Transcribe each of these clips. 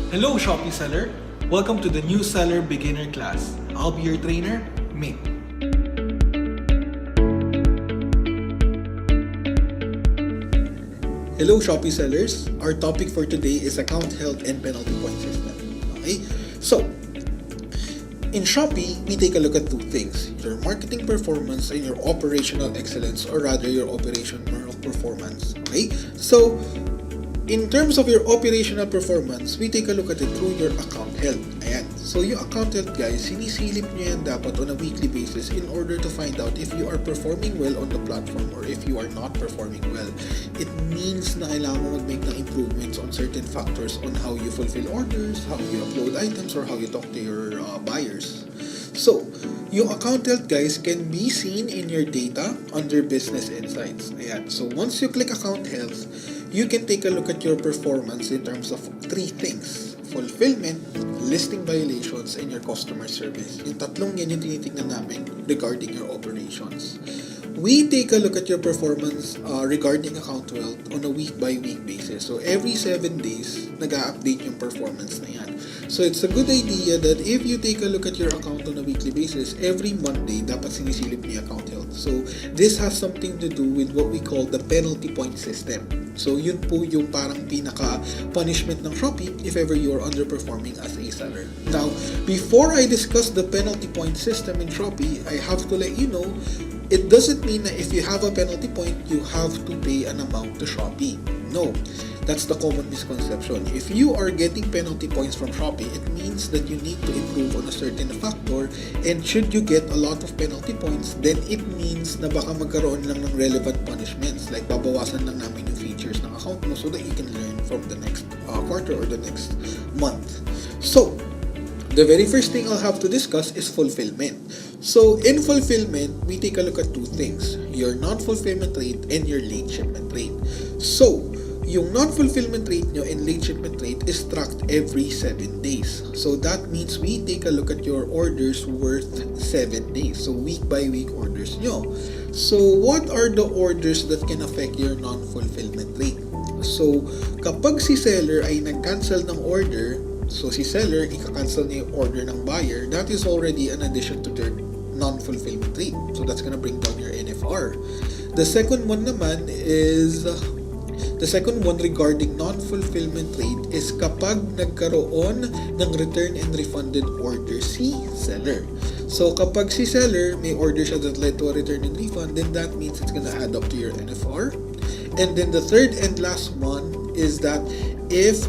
Hello Shopee seller! Welcome to the new seller beginner class. I'll be your trainer, Mick. Hello Shopee sellers! Our topic for today is account health and penalty point system. Okay? So, in Shopee, we take a look at two things: your marketing performance and your operational excellence, or rather your operational performance. Okay? So, in terms of your operational performance, we take a look at it through your account health. Ayan. So, yung account health guys, sinisilip nyo yan dapat on a weekly basis in order to find out if you are performing well on the platform or if you are not performing well. It means na kailangan mo mag-make ng improvements on certain factors on how you fulfill orders, how you upload items, or how you talk to your buyers. So, yung account health guys can be seen in your data under business insights. Ayan. So, once you click account health, you can take a look at your performance in terms of three things: fulfillment, listing violations, and your customer service. Yung tatlong yan yung tinitignan namin regarding your operations. We take a look at your performance regarding account health on a week-by-week basis. So, every 7 days, nag-a-update yung performance na yan. So, it's a good idea that if you take a look at your account on a weekly basis, every Monday, dapat sinisilip niyo account health. So, this has something to do with what we call the penalty point system. So, yun po yung parang pinaka-punishment ng Shopee if ever you are underperforming as a seller. Now, before I discuss the penalty point system in Shopee, I have to let you know, it doesn't mean that if you have a penalty point, you have to pay an amount to Shopee. No, that's the common misconception. If you are getting penalty points from Shopee, it means that you need to improve on a certain factor, and should you get a lot of penalty points, then it means na baka magkaroon lang ng relevant punishments, like babawasan lang namin yung features ng account mo so that you can learn from the next quarter or the next month. So, the very first thing I'll have to discuss is fulfillment. So, in fulfillment, we take a look at two things: your non-fulfillment rate and your late shipment rate. So, yung non-fulfillment rate nyo and late shipment rate is tracked every 7 days. So, that means we take a look at your orders worth 7 days. So, week-by-week orders nyo. So, what are the orders that can affect your non-fulfillment rate? So, kapag si seller ay nag-cancel ng order, so si seller, ika-cancel niya yung order ng buyer, that is already an addition to their non-fulfillment rate. So that's gonna bring down your NFR. The second one regarding non-fulfillment rate is kapag nagkaroon ng return and refunded order si seller. So kapag si seller may order siya that led to a return and refund, then that means it's gonna add up to your NFR. And then the third and last one is that if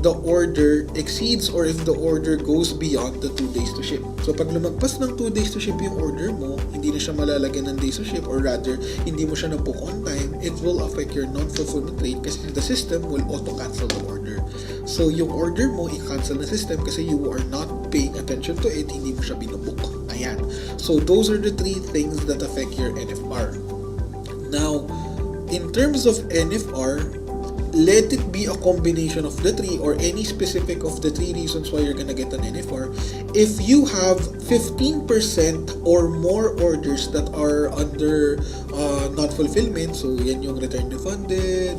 the order exceeds or if the order goes beyond the 2 days to ship. So, pag lumagpas ng 2 days to ship yung order mo, hindi na siya malalagyan ng days to ship, or rather, hindi mo siya na-book on time, it will affect your non-fulfillment rate kasi the system will auto-cancel the order. So, yung order mo, i-cancel na system kasi you are not paying attention to it, hindi mo siya binubook. Ayan. So, those are the three things that affect your NFR. Now, in terms of NFR, let it be a combination of the three or any specific of the three reasons why you're gonna get an NFR. If you have 15% or more orders that are under non-fulfillment, so yan yung return refunded,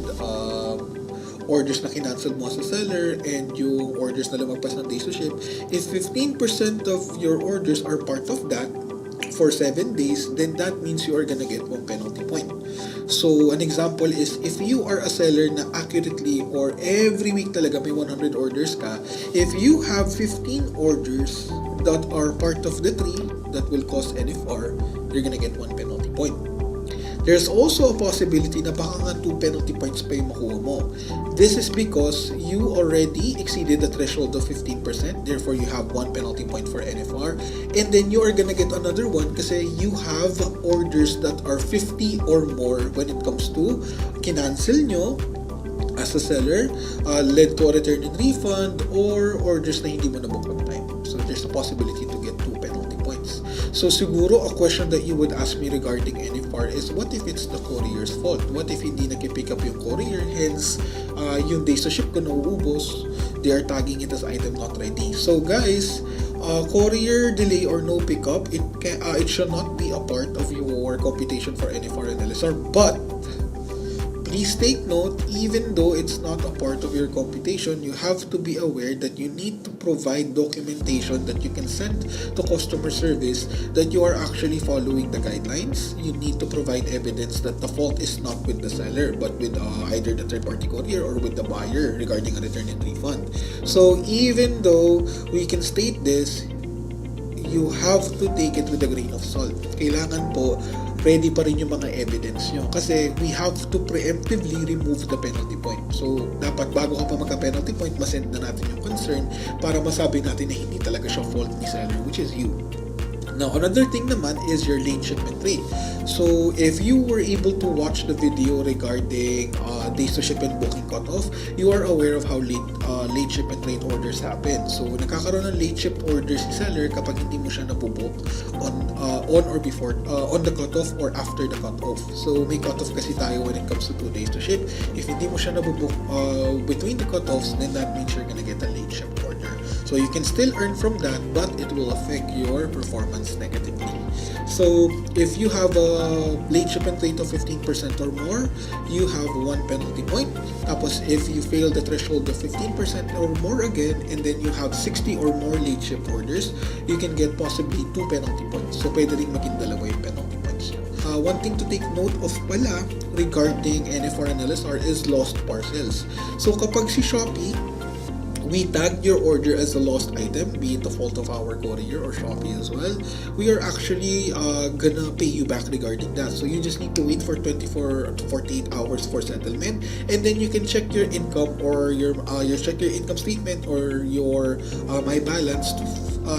orders na kinancel mo sa seller, and yung orders na lumagpas ng days to ship, if 15% of your orders are part of that for 7 days, then that means you are gonna get 1 penalty point. So, an example is, if you are a seller na accurately or every week talaga may 100 orders ka, if you have 15 orders that are part of the 3 that will cause NFR, you're gonna get 1 penalty point. There's also a possibility na baka nga 2 penalty points pa yung makuha mo. This is because you already exceeded the threshold of 15%, therefore you have 1 penalty point for NFR, and then you are gonna get another one kasi you have orders that are 50 or more when it comes to kinancel nyo as a seller, led to a return and refund, or orders na hindi mo na-book on time. So there's a possibility to get 2 penalty points. So siguro a question that you would ask me regarding NFR is, what if it's the courier's fault? What if hindi nakipick up yung courier, hence yung days to ship ko nauubos, they are tagging it as item not ready. So guys, courier delay or no pickup, it should not be a part of your computation for NFR and LSR, but Please take note, even though it's not a part of your computation, you have to be aware that you need to provide documentation that you can send to customer service that you are actually following the guidelines. You need to provide evidence that the fault is not with the seller, but with either the third-party courier or with the buyer regarding a return and refund. So even though we can state this, you have to take it with a grain of salt. Kailangan po, ready pa rin yung mga evidence nyo. Kasi we have to preemptively remove the penalty point. So, dapat bago ka pa magka-penalty point, masend na natin yung concern para masabi natin na hindi talaga siya fault ni seller, which is you. Now, another thing naman is your late shipment rate. So, if you were able to watch the video regarding days to ship and booking cutoff, you are aware of how late shipment rate orders happen. So, nakakaroon ng late ship orders si seller kapag hindi mo siya nabubook on or before, on the cutoff or after the cutoff. So, may cutoff kasi tayo when it comes to 2 days to ship. If hindi mo siya nabubook between the cutoffs, then that means you're gonna get a late ship order. So, you can still earn from that, but it will affect your performance negatively. So, if you have a late shipment rate of 15% or more, you have 1 penalty point. Tapos, if you fail the threshold of 15% or more again, and then you have 60 or more late ship orders, you can get possibly 2 penalty points. So, pwede rin maging dalawa yung penalty points. One thing to take note of pala regarding NFR and LSR is lost parcels. So, kapag si Shopee, we tagged your order as a lost item, be it the fault of our courier or Shopee as well, we are actually gonna pay you back regarding that. So you just need to wait for 24 to 48 hours for settlement, and then you can check your income or your check your income statement or your my balance to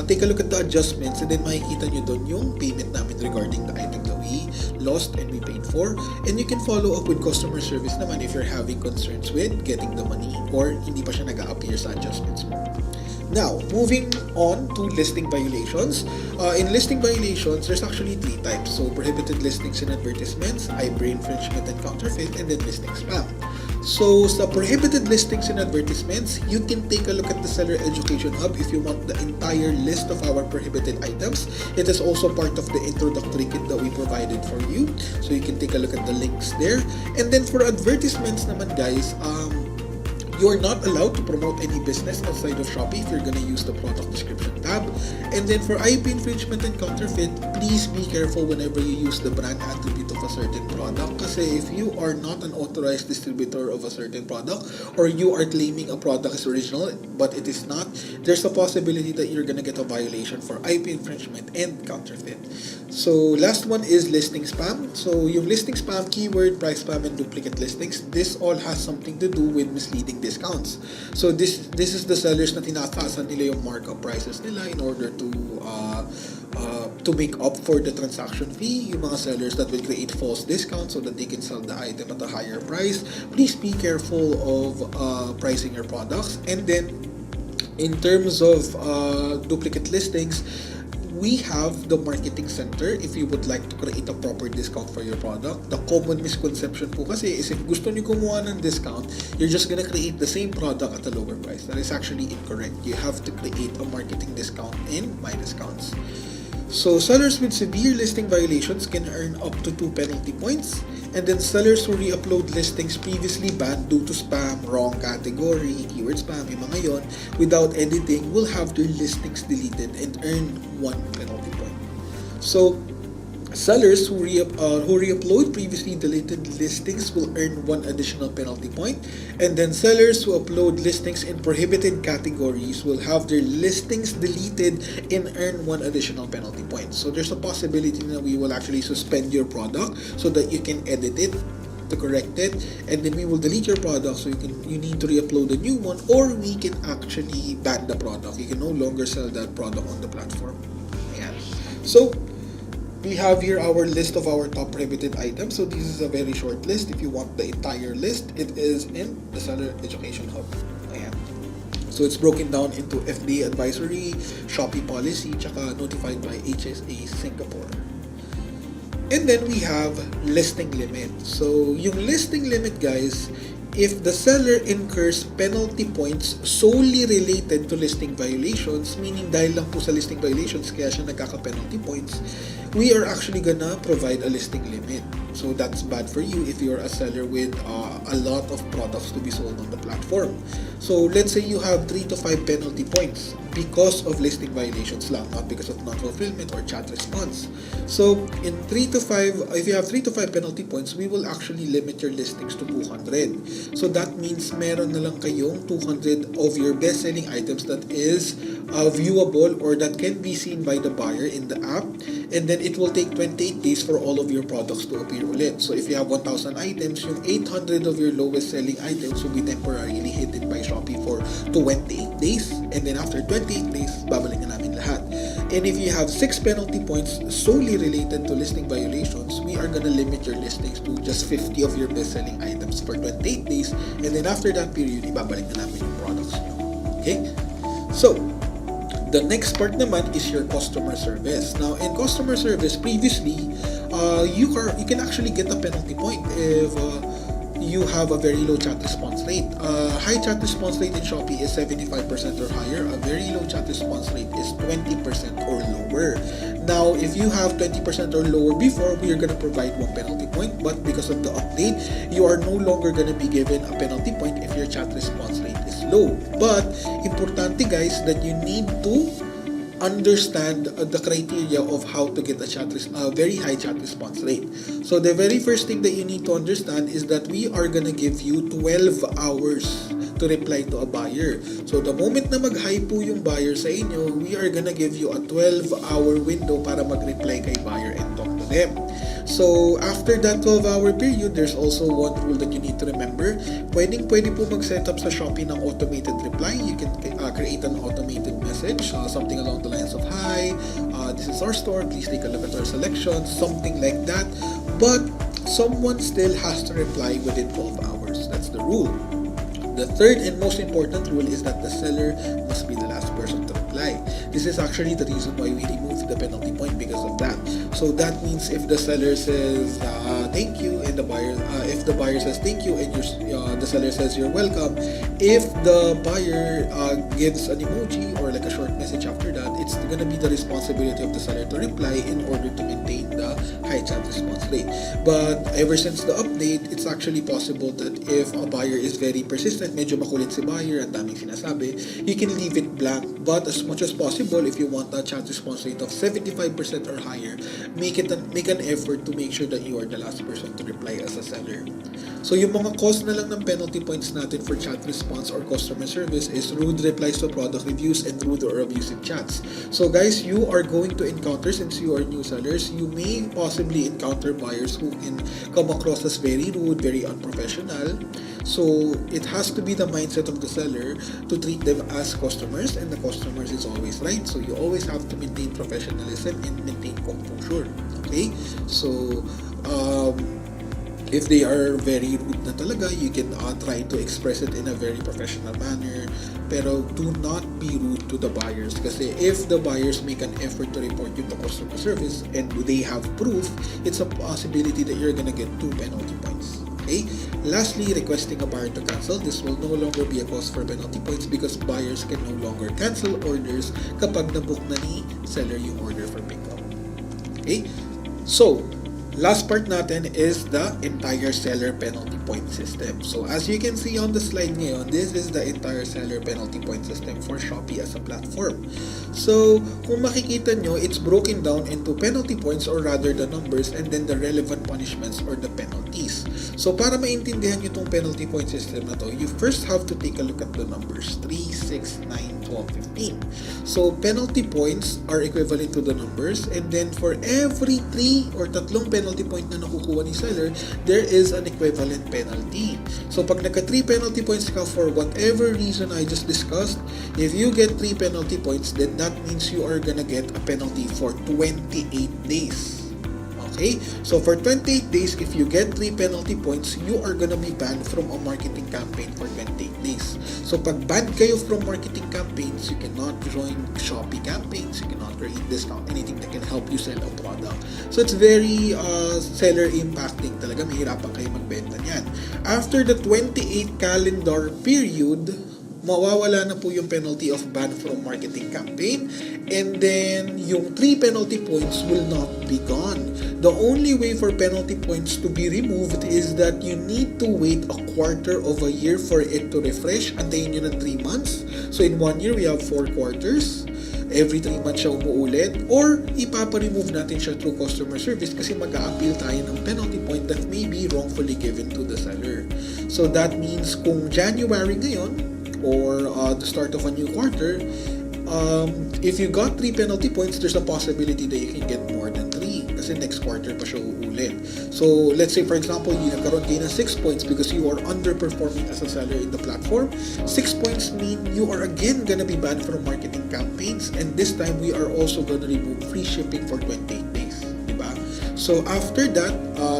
take a look at the adjustments, and then makikita nyo doon yung payment namin regarding the item that we lost and we paid for. And you can follow up with customer service naman if you're having concerns with getting the money or hindi pa siya nag-a-appear sa adjustments mo. Now, moving on to listing violations. In listing violations, there's actually 3 types. So, prohibited listings and advertisements, IP infringement and counterfeit, and then listing spam. So, sa prohibited listings and advertisements, you can take a look at the Seller Education Hub if you want the entire list of our prohibited items. It is also part of the introductory kit that we provided for you. So, you can take a look at the links there. And then for advertisements naman guys, you are not allowed to promote any business outside of Shopee if you're gonna use the product description tab. And then for IP infringement and counterfeit, please be careful whenever you use the brand attribute of a certain product. Kasi if you are not an authorized distributor of a certain product, or you are claiming a product is original but it is not, there's a possibility that you're gonna get a violation for IP infringement and counterfeit. So last one is listing spam. So yung listing spam, keyword, price spam, and duplicate listings, this all has something to do with misleading discounts. So this is the sellers na tinataasan nila yung markup prices nila in order to make up for the transaction fee. Yung mga sellers that will create false discounts so that they can sell the item at a higher price. Please be careful of pricing your products. And then in terms of duplicate listings, we have the marketing center if you would like to create a proper discount for your product. The common misconception po kasi is if gusto niyo kumuha ng discount, you're just gonna create the same product at a lower price. That is actually incorrect. You have to create a marketing discount in My Discounts. So sellers with severe listing violations can earn up to 2 penalty points. And then sellers who re-upload listings previously banned due to spam, wrong category, keyword spam, yung mga yon, without editing will have their listings deleted and earn 1 penalty point. So sellers who re-upload previously deleted listings will earn 1 additional penalty point, and then sellers who upload listings in prohibited categories will have their listings deleted and earn 1 additional penalty point. So there's a possibility that we will actually suspend your product so that you can edit it to correct it, and then we will delete your product so you need to re-upload a new one, or we can actually ban the product. You can no longer sell that product on the platform. Yeah. So we have here our list of our top prohibited items. So this is a very short list. If you want the entire list, it is in the Seller Education Hub. Ayan. So it's broken down into FDA advisory, Shopee policy, tsaka notified by HSA Singapore. And then we have listing limit. So yung listing limit guys if the seller incurs penalty points solely related to listing violations, meaning dahil lang po sa listing violations kaya siya nagkaka-penalty points, we are actually gonna provide a listing limit. So that's bad for you if you're a seller with a lot of products to be sold on the platform. So let's say you have 3 to 5 penalty points because of listing violations lang, not because of non-fulfillment or chat response. So in 3 to 5, if you have 3 to 5 penalty points, we will actually limit your listings to 200. So that means meron na lang kayong 200 of your best-selling items that is viewable or that can be seen by the buyer in the app, and then it will take 28 days for all of your products to appear ulit. So if you have 1,000 items, yung 800 of your lowest selling items will be temporarily hidden by Shopee for 28 days, and then after 28 days, babalik na namin lahat. And if you have 6 penalty points solely related to listing violations, we are gonna limit your listings to just 50 of your best-selling items for 28 days, and then after that period, ibabalik na namin yung products nyo. Okay? So, the next part naman is your customer service. Now, in customer service, previously, you can actually get a penalty point if you have a very low chat response rate. High chat response rate in Shopee is 75% or higher. A very low chat response rate is 20% or lower. Now, if you have 20% or lower before, we are going to provide 1 penalty point. But because of the update, you are no longer going to be given a penalty point if your chat response rate is low. But, importante guys, that you need to understand the criteria of how to get a very high chat response rate. So the very first thing that you need to understand is that we are gonna give you 12 hours to reply to a buyer. So the moment na mag-hi po yung buyer sa inyo, we are gonna give you a 12-hour window para mag-reply kay buyer and talk to them. So, after that 12-hour period, there's also one rule that you need to remember. Pwede po mag-set up sa Shopee ng automated reply. You can create an automated message, something along the lines of, "Hi, this is our store. Please take a look at our selection," something like that. But, someone still has to reply within 12 hours. That's the rule. The third and most important rule is that the seller must be the last person to reply. This is actually the reason why we removed the penalty point, because of that. So that means if the seller says thank you, and if the buyer says thank you and the seller says you're welcome, if the buyer gives an emoji or like a short message after that, it's gonna be the responsibility of the seller to reply in order to maintain the high chat response rate. But ever since the update, it's actually possible that if a buyer is very persistent, medyo makulit si buyer, ang daming sinasabi, you can leave it blank. But as much as possible, if you want a chat response rate of 75% or higher, make an effort to make sure that you are the last person to reply as a seller. So yung mga cause na lang ng penalty points natin for chat response or customer service is rude replies to product reviews and rude or abusive chats. So guys, you are going to encounter, since you are new sellers, you may possibly encounter buyers who can come across as very rude, very unprofessional. So it has to be the mindset of the seller to treat them as customers, and the customers is always right. So you always have to maintain professionalism and maintain composure. Okay? So if they are very rude na talaga, you can try to express it in a very professional manner. Pero do not be rude to the buyers, kasi if the buyers make an effort to report you to customer service and they have proof, it's a possibility that you're gonna get 2 penalty points. Okay? Lastly, requesting a buyer to cancel. This will no longer be a cause for penalty points because buyers can no longer cancel orders kapag nabook na ni seller yung order for pickup. Okay? So, last part natin is the entire seller penalty point system. So as you can see on the slide ngayon, this is the entire seller penalty point system for Shopee as a platform. So kung makikita nyo, it's broken down into penalty points, or rather the numbers, and then the relevant punishments or the penalties. So para maintindihan nyo itong penalty point system na to, you first have to take a look at the numbers 3, 6, 9, 12, 15. So penalty points are equivalent to the numbers, and then for every 3 or tatlong penalty point na nakukuha ni seller, there is an equivalent penalty. So pag nagka 3 penalty points ka for whatever reason I just discussed, if you get 3 penalty points, then that means you are gonna get a penalty for 28 days. Okay? So for 28 days, if you get 3 penalty points, you are gonna be banned from a marketing campaign for 28 days. So pag banned kayo from marketing campaigns, you cannot join Shopee campaigns, you cannot create discount, anything that can help you sell a product. So it's very seller impacting talaga. Mahirapan kayo magbenta niyan. After the 28 calendar period, mawawala na po yung penalty of ban from marketing campaign, and then yung 3 penalty points will not be gone. The only way for penalty points to be removed is that you need to wait a quarter of a year for it to refresh. Antayin nyo ng 3 months. So in 1 year, we have 4 quarters. Every 3 months siya umuulit, or ipapa-remove natin siya through customer service kasi mag-a-appeal tayo ng penalty point that may be wrongfully given to the seller. So that means kung January ngayon, or the start of a new quarter, if you got 3 penalty points, there's a possibility that you can get more than 3 kasi next quarter pa siya uulit. So let's say for example, you nagkaroon kayo ng 6 points because you are underperforming as a seller in the platform. 6 points mean you are again gonna be banned from marketing campaigns, and this time we are also gonna remove free shipping for 28 days. So after that,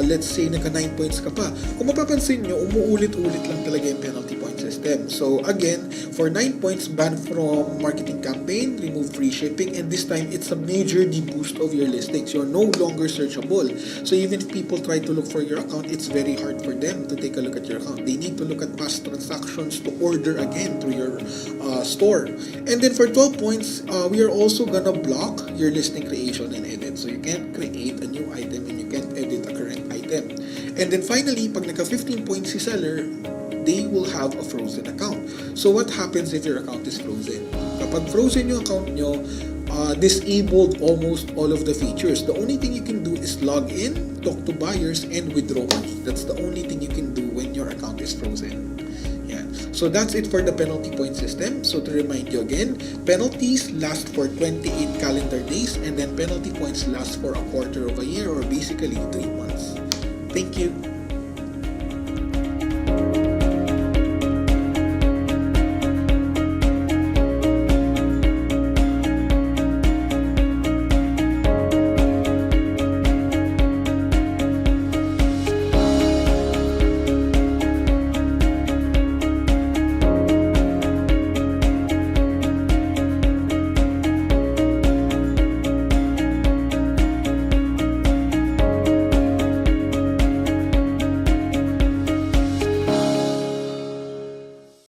let's say naka 9 points ka pa. Kung mapapansin nyo, umuulit-ulit lang talaga yung penalty point system. So again, for 9 points, ban from marketing campaign, remove free shipping, and this time it's a major deboost of your listings. You're no longer searchable. So even if people try to look for your account, it's very hard for them to take a look at your account. They need to look at past transactions to order again through your store. And then for 12 points, we are also gonna block your listing creation and edit. So you can't create a new item and you can't edit a current item. And then finally, pag naka 15 points si seller, they will have a frozen account. So what happens if your account is frozen? Kapag frozen yung account nyo, disabled almost all of the features. The only thing you can do is log in, talk to buyers, and withdraw money. That's the only thing you can do when your account is frozen. Yeah. So that's it for the penalty point system. So to remind you again, penalties last for 28 calendar days, and then penalty points last for a quarter of a year, or basically 3 months. Thank you.